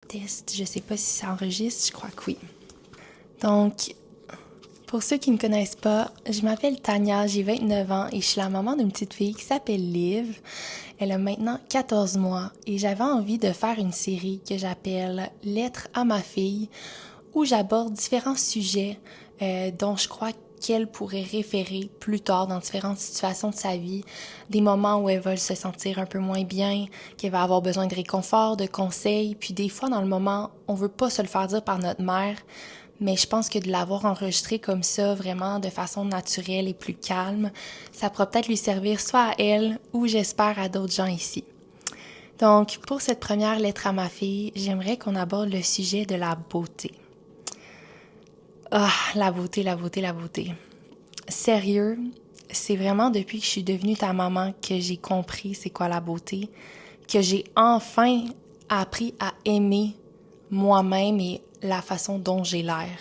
Test, je sais pas si ça enregistre, je crois que oui. Donc, pour ceux qui me connaissent pas, je m'appelle Tania, j'ai 29 ans et je suis la maman d'une petite fille qui s'appelle Liv. Elle a maintenant 14 mois et j'avais envie de faire une série que j'appelle Lettres à ma fille où j'aborde différents sujets dont je crois qu'elle pourrait référer plus tard dans différentes situations de sa vie, des moments où elle va se sentir un peu moins bien, qu'elle va avoir besoin de réconfort, de conseils, puis des fois dans le moment, on veut pas se le faire dire par notre mère, mais je pense que de l'avoir enregistré comme ça, vraiment de façon naturelle et plus calme, ça pourra peut-être lui servir soit à elle ou j'espère à d'autres gens ici. Donc, pour cette première lettre à ma fille, j'aimerais qu'on aborde le sujet de la beauté. Ah, la beauté, la beauté, la beauté. Sérieux, c'est vraiment depuis que je suis devenue ta maman que j'ai compris c'est quoi la beauté, que j'ai enfin appris à aimer moi-même et la façon dont j'ai l'air.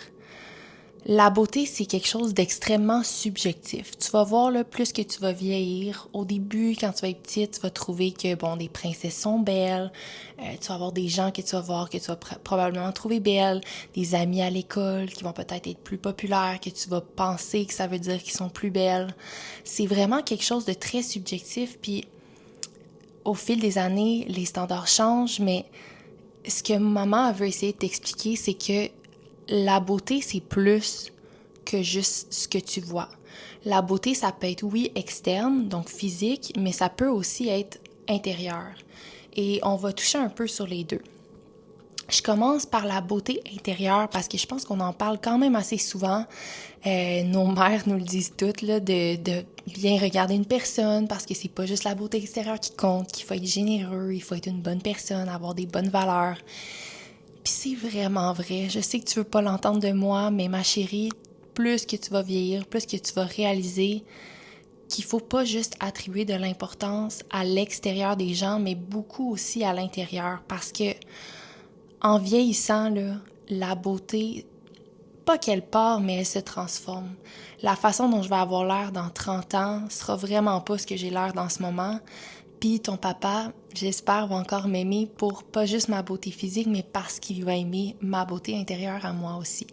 La beauté, c'est quelque chose d'extrêmement subjectif. Tu vas voir, là, plus que tu vas vieillir, au début, quand tu vas être petite, tu vas trouver que, bon, des princesses sont belles, tu vas avoir des gens que tu vas voir que tu vas probablement trouver belles, des amis à l'école qui vont peut-être être plus populaires, que tu vas penser que ça veut dire qu'ils sont plus belles. C'est vraiment quelque chose de très subjectif, puis au fil des années, les standards changent, mais ce que maman veut essayer de t'expliquer, c'est que la beauté, c'est plus que juste ce que tu vois. La beauté, ça peut être, oui, externe, donc physique, mais ça peut aussi être intérieur. Et on va toucher un peu sur les deux. Je commence par la beauté intérieure parce que je pense qu'on en parle quand même assez souvent. Nos mères nous le disent toutes, là, de bien regarder une personne parce que c'est pas juste la beauté extérieure qui compte, qu'il faut être généreux, il faut être une bonne personne, avoir des bonnes valeurs. Puis c'est vraiment vrai. Je sais que tu veux pas l'entendre de moi, mais ma chérie, plus que tu vas vieillir, plus que tu vas réaliser qu'il faut pas juste attribuer de l'importance à l'extérieur des gens, mais beaucoup aussi à l'intérieur. Parce que en vieillissant, là, la beauté, pas qu'elle part, mais elle se transforme. La façon dont je vais avoir l'air dans 30 ans sera vraiment pas ce que j'ai l'air dans ce moment. Puis ton papa, j'espère, va encore m'aimer pour pas juste ma beauté physique, mais parce qu'il va aimer ma beauté intérieure à moi aussi.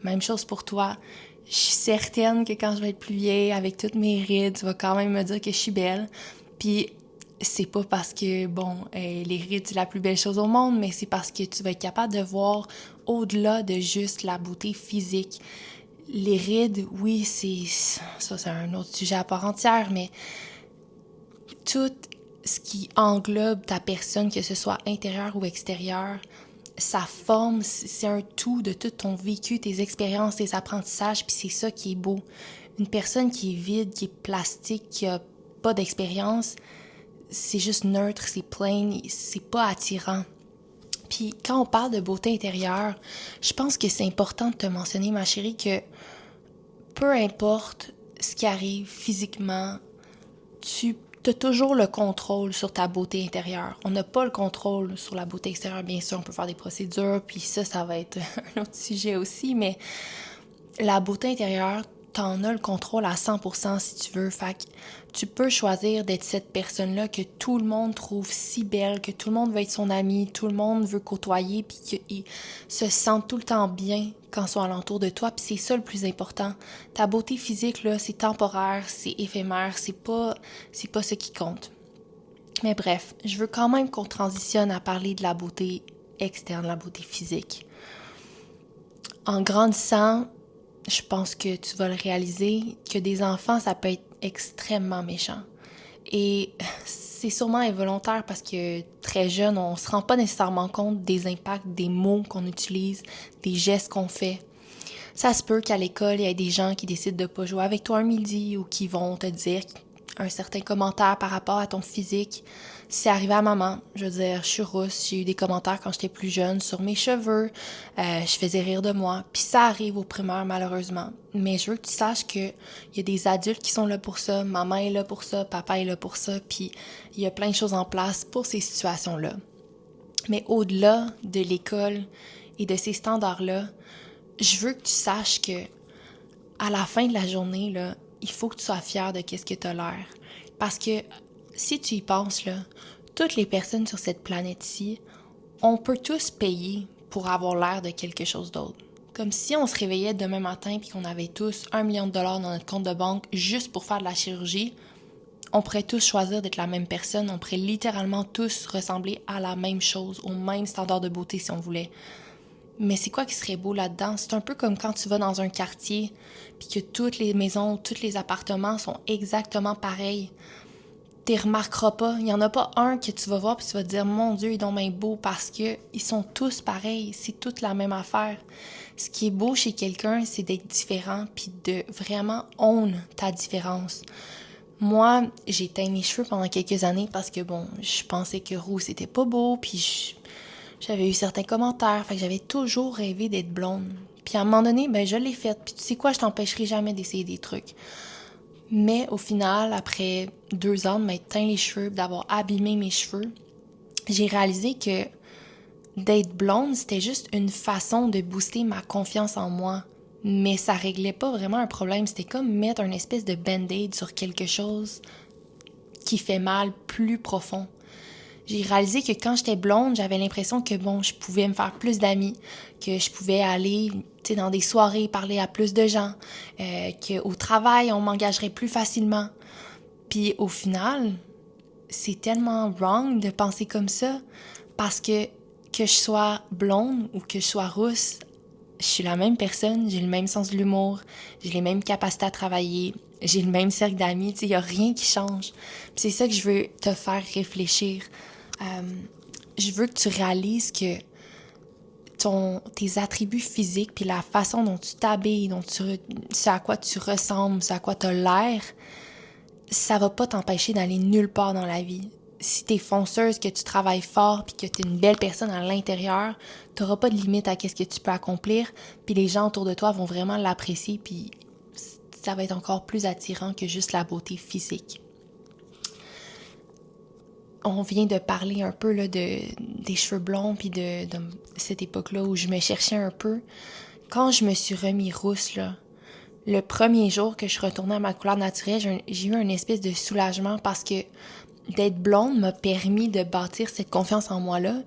Même chose pour toi. Je suis certaine que quand je vais être plus vieille, avec toutes mes rides, tu vas quand même me dire que je suis belle. Puis c'est pas parce que, bon, les rides, c'est la plus belle chose au monde, mais c'est parce que tu vas être capable de voir au-delà de juste la beauté physique. Les rides, oui, ça, c'est un autre sujet à part entière, mais tout ce qui englobe ta personne, que ce soit intérieur ou extérieur, ça forme, c'est un tout de tout ton vécu, tes expériences, tes apprentissages, puis c'est ça qui est beau. Une personne qui est vide, qui est plastique, qui a pas d'expérience, c'est juste neutre, c'est plain, c'est pas attirant. Puis quand on parle de beauté intérieure, je pense que c'est important de te mentionner, ma chérie, que peu importe ce qui arrive physiquement, tu as toujours le contrôle sur ta beauté intérieure. On n'a pas le contrôle sur la beauté extérieure, bien sûr, on peut faire des procédures, puis ça va être un autre sujet aussi, mais la beauté intérieure, t'en as le contrôle à 100% si tu veux. Fait que tu peux choisir d'être cette personne-là que tout le monde trouve si belle, que tout le monde veut être son ami, tout le monde veut côtoyer, puis qu'ils se sentent tout le temps bien quand ils sont alentour de toi. Puis c'est ça le plus important. Ta beauté physique, là, c'est temporaire, c'est éphémère, c'est pas ce qui compte. Mais bref, je veux quand même qu'on transitionne à parler de la beauté externe, la beauté physique. En grandissant, je pense que tu vas le réaliser, que des enfants, ça peut être extrêmement méchant. Et c'est sûrement involontaire parce que très jeune, on se rend pas nécessairement compte des impacts des mots qu'on utilise, des gestes qu'on fait. Ça se peut qu'à l'école, il y ait des gens qui décident de pas jouer avec toi un midi ou qui vont te dire un certain commentaire par rapport à ton physique. C'est arrivé à maman. Je veux dire, je suis rousse. J'ai eu des commentaires quand j'étais plus jeune sur mes cheveux. Je faisais rire de moi. Puis ça arrive au primaire, malheureusement. Mais je veux que tu saches qu'il y a des adultes qui sont là pour ça. Maman est là pour ça. Papa est là pour ça. Puis il y a plein de choses en place pour ces situations-là. Mais au-delà de l'école et de ces standards-là, je veux que tu saches que à la fin de la journée, là, il faut que tu sois fier de qu'est-ce que tu as l'air. Parce que si tu y penses, là, toutes les personnes sur cette planète-ci on peut tous payer pour avoir l'air de quelque chose d'autre. Comme si on se réveillait demain matin puis qu'on avait tous 1 million de dollars dans notre compte de banque juste pour faire de la chirurgie, on pourrait tous choisir d'être la même personne, on pourrait littéralement tous ressembler à la même chose, au même standard de beauté si on voulait. Mais c'est quoi qui serait beau là-dedans? C'est un peu comme quand tu vas dans un quartier puis que toutes les maisons, tous les appartements sont exactement pareils. Tu les remarqueras pas. Il n'y en a pas un que tu vas voir puis tu vas te dire « Mon Dieu, ils sont bien beaux » parce que ils sont tous pareils. C'est toute la même affaire. Ce qui est beau chez quelqu'un, c'est d'être différent puis de vraiment own ta différence. Moi, j'ai teint mes cheveux pendant quelques années parce que, bon, je pensais que roux, c'était pas beau, puis j'avais eu certains commentaires, fait que j'avais toujours rêvé d'être blonde. Puis à un moment donné, ben je l'ai faite, puis tu sais quoi, je t'empêcherai jamais d'essayer des trucs. Mais au final, après 2 ans de m'être teint les cheveux, d'avoir abîmé mes cheveux, j'ai réalisé que d'être blonde, c'était juste une façon de booster ma confiance en moi. Mais ça réglait pas vraiment un problème. C'était comme mettre une espèce de band-aid sur quelque chose qui fait mal plus profond. J'ai réalisé que quand j'étais blonde, j'avais l'impression que, bon, je pouvais me faire plus d'amis, que je pouvais aller, tu sais, dans des soirées, parler à plus de gens, qu'au travail, on m'engagerait plus facilement. Puis au final, c'est tellement wrong de penser comme ça, parce que je sois blonde ou que je sois rousse, je suis la même personne, j'ai le même sens de l'humour, j'ai les mêmes capacités à travailler, j'ai le même cercle d'amis, tu sais, il n'y a rien qui change. Puis c'est ça que je veux te faire réfléchir. Je veux que tu réalises que tes attributs physiques puis la façon dont tu t'habilles, ce à quoi tu ressembles, ce à quoi tu as l'air, ça va pas t'empêcher d'aller nulle part dans la vie. Si t'es fonceuse, que tu travailles fort puis que t'es une belle personne à l'intérieur, t'auras pas de limite à qu'est-ce que tu peux accomplir, puis les gens autour de toi vont vraiment l'apprécier, puis ça va être encore plus attirant que juste la beauté physique. On vient de parler un peu là, des cheveux blonds puis de cette époque-là où je me cherchais un peu. Quand je me suis remis rousse, là, le premier jour que je retournais à ma couleur naturelle, j'ai eu une espèce de soulagement parce que d'être blonde m'a permis de bâtir cette confiance en moi-là,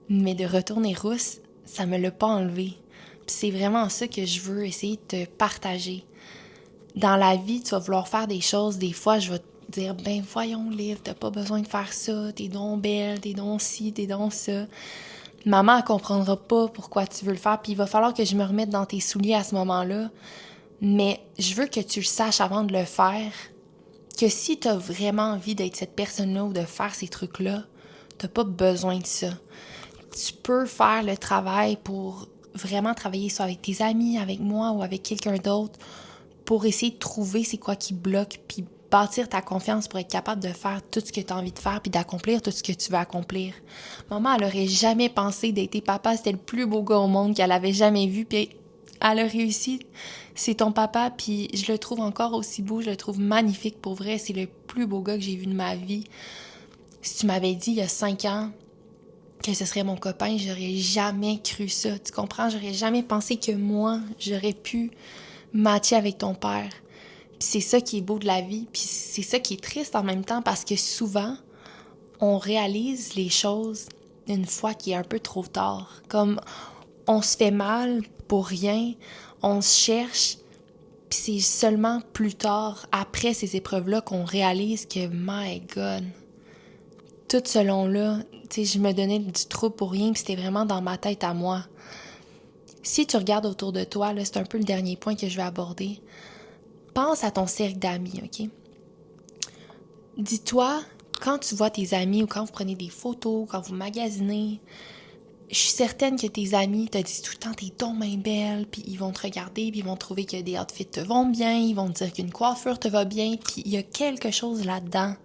mais de retourner rousse, ça me l'a pas enlevé. Puis c'est vraiment ça que je veux essayer de te partager. Dans la vie, tu vas vouloir faire des choses, des fois, je vais te dire, ben voyons, Liv, t'as pas besoin de faire ça, t'es donc belle, t'es donc ci, t'es donc ça. Maman, elle comprendra pas pourquoi tu veux le faire, puis il va falloir que je me remette dans tes souliers à ce moment-là. Mais je veux que tu le saches avant de le faire, que si t'as vraiment envie d'être cette personne-là ou de faire ces trucs-là, t'as pas besoin de ça. Tu peux faire le travail pour vraiment travailler soit avec tes amis, avec moi ou avec quelqu'un d'autre, pour essayer de trouver c'est quoi qui bloque, puis bâtir ta confiance pour être capable de faire tout ce que tu as envie de faire, puis d'accomplir tout ce que tu veux accomplir. Maman, elle aurait jamais pensé d'être papa, c'était le plus beau gars au monde qu'elle avait jamais vu, puis elle a réussi. C'est ton papa, puis je le trouve encore aussi beau, je le trouve magnifique pour vrai, c'est le plus beau gars que j'ai vu de ma vie. Si tu m'avais dit il y a 5 ans que ce serait mon copain, j'aurais jamais cru ça, tu comprends? J'aurais jamais pensé que moi, j'aurais pu matcher avec ton père. Puis c'est ça qui est beau de la vie, puis c'est ça qui est triste en même temps parce que souvent, on réalise les choses une fois qu'il est un peu trop tard. Comme on se fait mal pour rien, on se cherche, puis c'est seulement plus tard, après ces épreuves-là, qu'on réalise que, my God, tout ce long-là, tu sais, je me donnais du trouble pour rien, puis c'était vraiment dans ma tête à moi. Si tu regardes autour de toi, là, c'est un peu le dernier point que je vais aborder. Pense à ton cercle d'amis, OK? Dis-toi, quand tu vois tes amis ou quand vous prenez des photos, quand vous magasinez, je suis certaine que tes amis te disent tout le temps « t'es donc bien belle », puis ils vont te regarder, puis ils vont trouver que des outfits te vont bien, ils vont te dire qu'une coiffure te va bien, puis il y a quelque chose là-dedans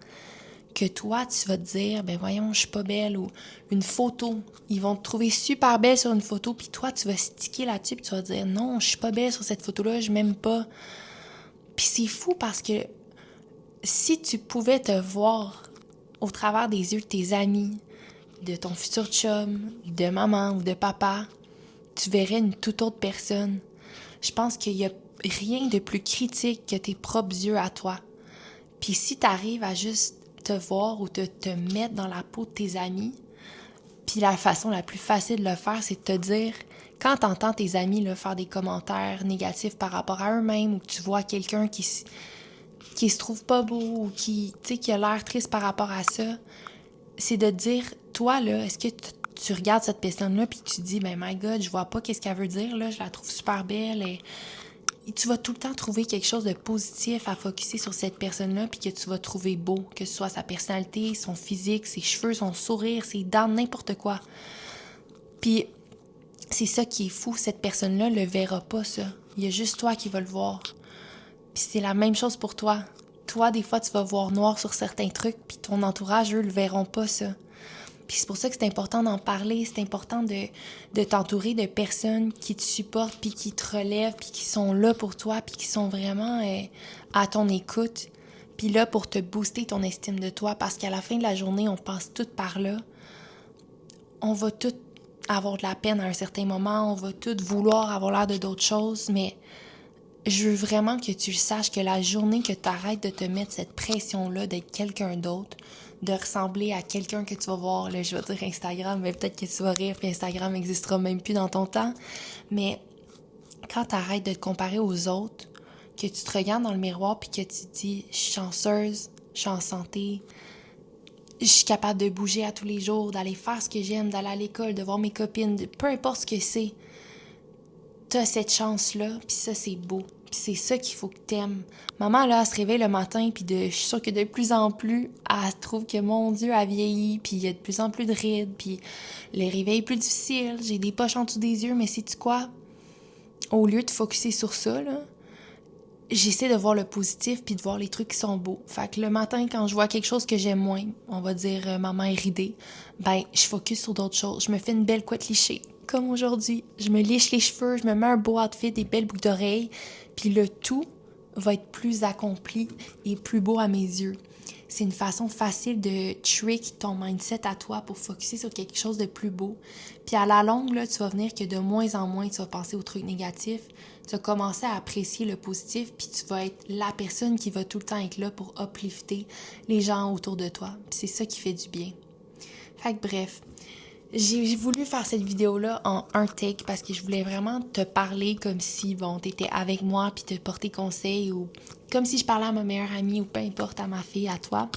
que toi, tu vas te dire « ben voyons, je suis pas belle » ou une photo. Ils vont te trouver super belle sur une photo, puis toi, tu vas sticker là-dessus, puis tu vas te dire « non, je suis pas belle sur cette photo-là, je m'aime pas ». Puis c'est fou parce que si tu pouvais te voir au travers des yeux de tes amis, de ton futur chum, de maman ou de papa, tu verrais une toute autre personne. Je pense qu'il y a rien de plus critique que tes propres yeux à toi. Puis si tu arrives à juste te voir ou te mettre dans la peau de tes amis, Puis la façon la plus facile de le faire, c'est de te dire, quand t'entends tes amis là, faire des commentaires négatifs par rapport à eux-mêmes, ou que tu vois quelqu'un qui se trouve pas beau, ou qui a l'air triste par rapport à ça, c'est de te dire, toi, là, est-ce que tu regardes cette personne-là puis tu te dis, ben my God, je vois pas qu'est-ce qu'elle veut dire, là, je la trouve super belle, et tu vas tout le temps trouver quelque chose de positif à focusser sur cette personne-là puis que tu vas trouver beau, que ce soit sa personnalité, son physique, ses cheveux, son sourire, ses dents, n'importe quoi. Puis c'est ça qui est fou, cette personne-là le verra pas, ça. Il y a juste toi qui vas le voir. Puis c'est la même chose pour toi. Toi, des fois, tu vas voir noir sur certains trucs, puis ton entourage, eux, le verront pas, ça. Puis c'est pour ça que c'est important d'en parler, c'est important de t'entourer de personnes qui te supportent, puis qui te relèvent, puis qui sont là pour toi, puis qui sont vraiment à ton écoute, puis là pour te booster ton estime de toi, parce qu'à la fin de la journée, on passe tout par là. On va tout avoir de la peine à un certain moment, on va tout vouloir avoir l'air de d'autres choses, mais je veux vraiment que tu le saches, que la journée que tu arrêtes de te mettre cette pression-là d'être quelqu'un d'autre, de ressembler à quelqu'un que tu vas voir, là, je vais dire Instagram, mais peut-être que tu vas rire, puis Instagram n'existera même plus dans ton temps, mais quand tu arrêtes de te comparer aux autres, que tu te regardes dans le miroir puis que tu te dis « Je suis chanceuse, je suis en santé, je suis capable de bouger à tous les jours, d'aller faire ce que j'aime, d'aller à l'école, de voir mes copines, peu importe ce que c'est. » T'as cette chance-là, puis ça, c'est beau. Puis c'est ça qu'il faut que t'aimes. Maman, là, elle se réveille le matin, puis je suis sûre que de plus en plus, elle trouve que, mon Dieu, elle vieillit, puis il y a de plus en plus de rides, puis le réveil est plus difficile, j'ai des poches en dessous des yeux, mais sais-tu quoi? Au lieu de focusser sur ça, là, j'essaie de voir le positif puis de voir les trucs qui sont beaux. Fait que le matin, quand je vois quelque chose que j'aime moins, on va dire maman est ridée, ben je focus sur d'autres choses. Je me fais une belle couette lichée, comme aujourd'hui. Je me liche les cheveux, je me mets un beau outfit, des belles boucles d'oreilles, puis le tout va être plus accompli et plus beau à mes yeux. C'est une façon facile de trick ton mindset à toi pour focusser sur quelque chose de plus beau. Puis à la longue, là, tu vas venir que de moins en moins, tu vas penser aux trucs négatifs. Tu vas commencer à apprécier le positif, puis tu vas être la personne qui va tout le temps être là pour uplifter les gens autour de toi. Puis c'est ça qui fait du bien. Fait que bref, j'ai voulu faire cette vidéo-là en un take parce que je voulais vraiment te parler comme si, bon, t'étais avec moi puis te porter conseil ou comme si je parlais à ma meilleure amie ou peu importe, à ma fille, à toi.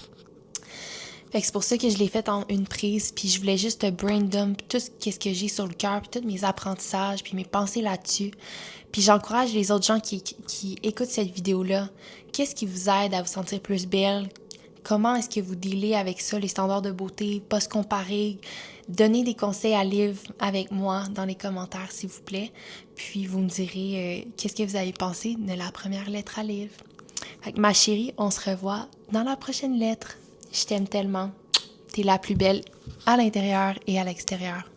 Fait que c'est pour ça que je l'ai fait en une prise, puis je voulais juste te brain dump tout ce que j'ai sur le cœur, puis tous mes apprentissages, puis mes pensées là-dessus. Puis j'encourage les autres gens qui écoutent cette vidéo-là. Qu'est-ce qui vous aide à vous sentir plus belle? Comment est-ce que vous dealez avec ça, les standards de beauté, pas se comparer? Donnez des conseils à Liv avec moi dans les commentaires, s'il vous plaît. Puis vous me direz qu'est-ce que vous avez pensé de la première lettre à Liv. Fait que ma chérie, on se revoit dans la prochaine lettre. Je t'aime tellement. T'es la plus belle à l'intérieur et à l'extérieur.